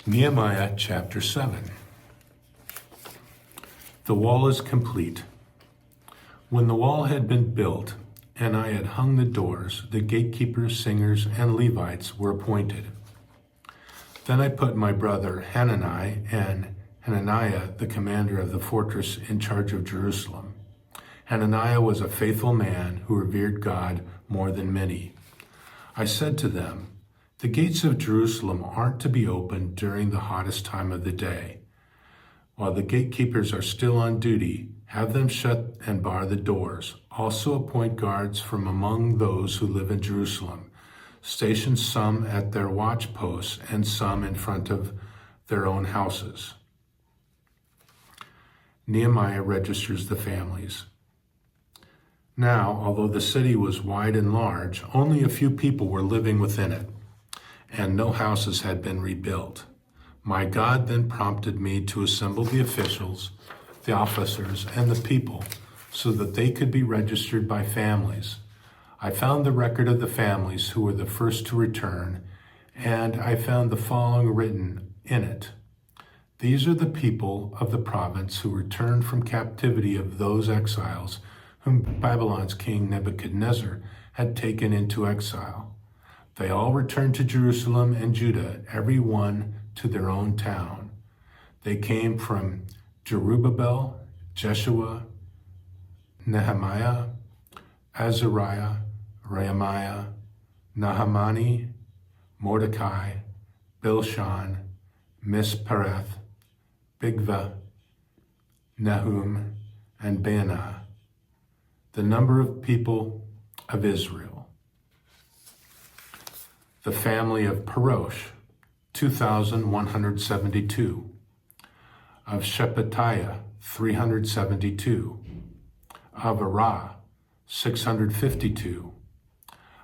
Nehemiah chapter 7. The wall is complete. When the wall had been built, and I had hung the doors, the gatekeepers, singers, and Levites were appointed. Then I put my brother Hanani and Hananiah, the commander of the fortress, in charge of Jerusalem. Hananiah was a faithful man who revered God more than many. I said to them, "The gates of Jerusalem aren't to be opened during the hottest time of the day. While the gatekeepers are still on duty, have them shut and bar the doors. Also appoint guards from among those who live in Jerusalem. Station some at their watch posts and some in front of their own houses." Nehemiah registers the families. Now, although the city was wide and large, only a few people were living within it, and no houses had been rebuilt. My God then prompted me to assemble the officials, the officers, and the people so that they could be registered by families. I found the record of the families who were the first to return, and I found the following written in it. These are the people of the province who returned from captivity of those exiles whom Babylon's king Nebuchadnezzar had taken into exile. They all returned to Jerusalem and Judah, every one to their own town. They came from Zerubbabel, Jeshua, Nehemiah, Azariah, Rehemiah, Nahamani, Mordecai, Bilshan, Mispereth, Bigva, Nahum, and Baanah, the number of people of Israel. The family of Parosh, 2,172. Of Shephatiah, 372. Of Arah, 652.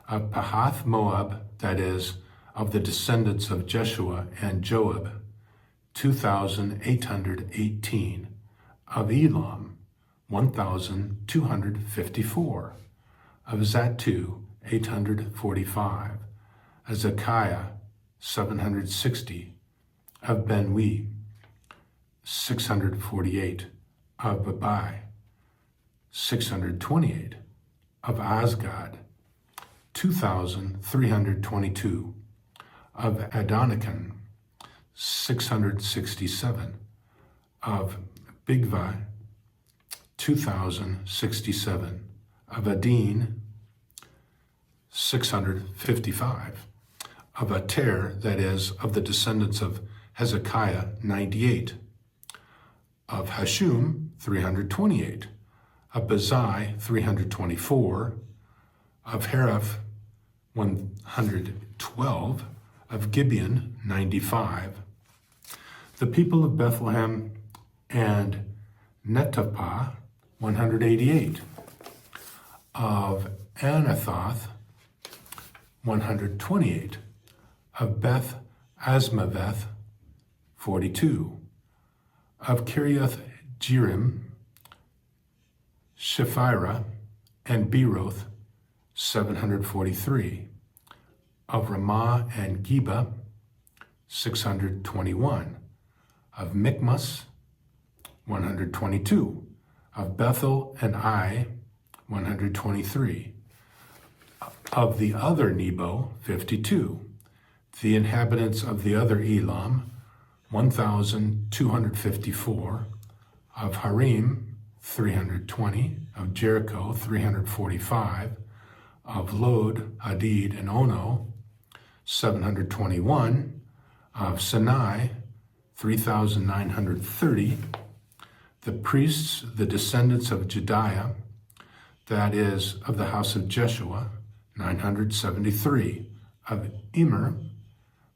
Of Pahath Moab, that is, of the descendants of Jeshua and Joab, 2,818. Of Elam, 1,254. Of Zattu, 845. Of Zekiah, 760. Of Benui, 648. Of Babai, 628. Of Azgad, 2,322. Of Adonikam, 667. Of Bigvai, 2,067. Of Adin, 655. Of Ater, that is, of the descendants of Hezekiah, 98. Of Hashum, 328. Of Bazai, 324. Of Haraph, 112. Of Gibeon, 95. The people of Bethlehem and Netopah, 188. Of Anathoth, 128. Of Beth Asmaveth, 42. Of Kiriath Jearim, Shephirah, and Beeroth, 743. Of Ramah and Geba, 621. Of Michmas, 122. Of Bethel and Ai, 123. Of the other Nebo, 52. The inhabitants of the other Elam, 1,254. Of Harim, 320. Of Jericho, 345. Of Lod, Hadid, and Ono, 721. Of Sinai, 3,930. The priests, the descendants of Jediah, that is, of the house of Jeshua, 973. Of Immer,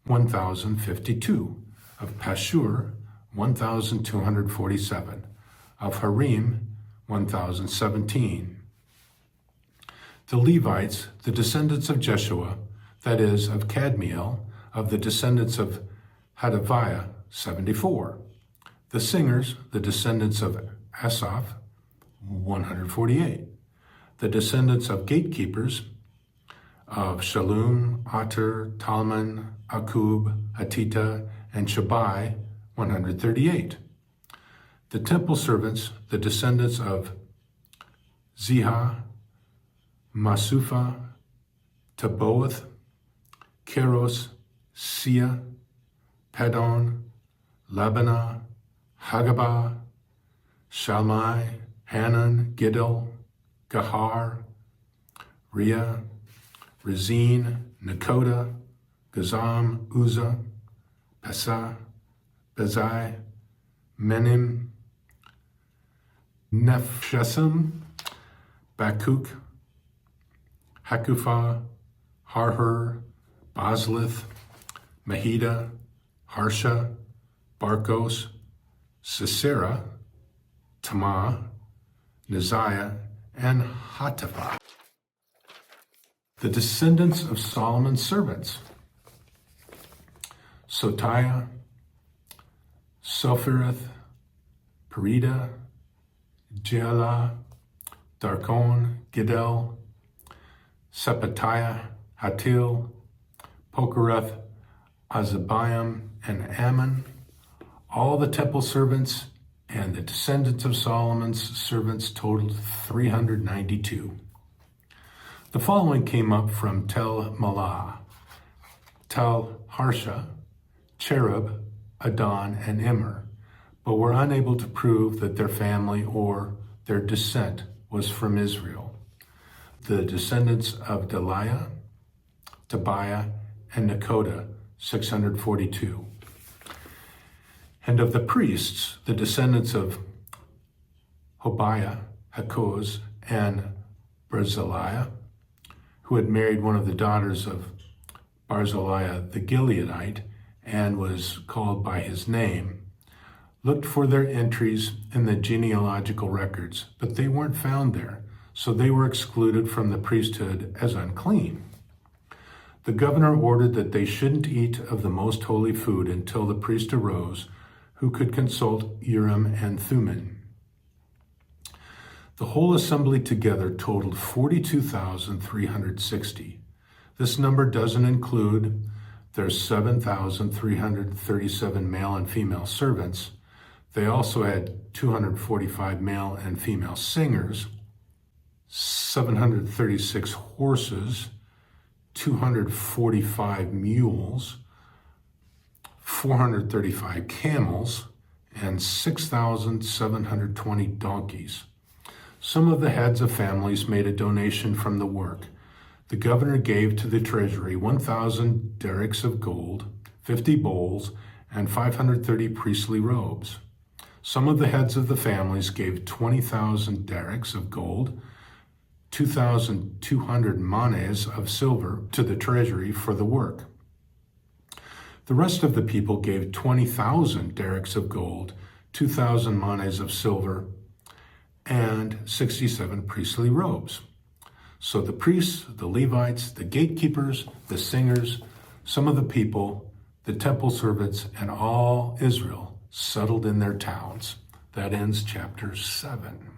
1,052. Of Pashur, 1,247. Of Harim, 1,017. The Levites, the descendants of Jeshua, that is, of Kadmiel, of the descendants of Hadaviah, 74. The singers, the descendants of Asaph, 148. The descendants of gatekeepers, of Shalom, Ater, Talman, Akub, Hatita, and Shabai 138. The temple servants, the descendants of Ziha, Masufa, Taboath, Keros, Sia, Pedon, Lebanah, Hagabah, Shalmai, Hanan, Giddel, Gahar, Ria, Rezin, Nakoda, Gazam, Uzzah, Pesah, Bezai, Menim, Nephshesam, Bakuk, Hakupha, Harhur, Bazlith, Mahida, Harsha, Barkos, Sisera, Tamah, Neziah, and Hatapha. The descendants of Solomon's servants: Sotiah, Sophireth, Perida, Jealah, Darkon, Giddel, Sepatiah, Hatil, Pokereth, Azabiam, and Ammon. All the temple servants and the descendants of Solomon's servants totaled 392. The following came up from Tel Malah, Tel Harsha, Cherub, Adon, and Immer, but were unable to prove that their family or their descent was from Israel. The descendants of Deliah, Tobiah, and Nekoda, 642. And of the priests, the descendants of Hobiah, Hakoz, and Barzillai, who had married one of the daughters of Barzillai the Gileadite and was called by his name, looked for their entries in the genealogical records, but they weren't found there, so they were excluded from the priesthood as unclean. The governor ordered that they shouldn't eat of the most holy food until the priest arose, who could consult Urim and Thummim. The whole assembly together totaled 42,360. This number doesn't include their 7,337 male and female servants. They also had 245 male and female singers, 736 horses, 245 mules, 435 camels, and 6,720 donkeys. Some of the heads of families made a donation from the work. The governor gave to the treasury 1,000 derricks of gold, 50 bowls, and 530 priestly robes. Some of the heads of the families gave 20,000 derricks of gold, 2,200 manes of silver to the treasury for the work. The rest of the people gave 20,000 derricks of gold, 2,000 manes of silver, and 67 priestly robes. So the priests, the Levites, the gatekeepers, the singers, some of the people, the temple servants, and all Israel settled in their towns. That ends chapter 7.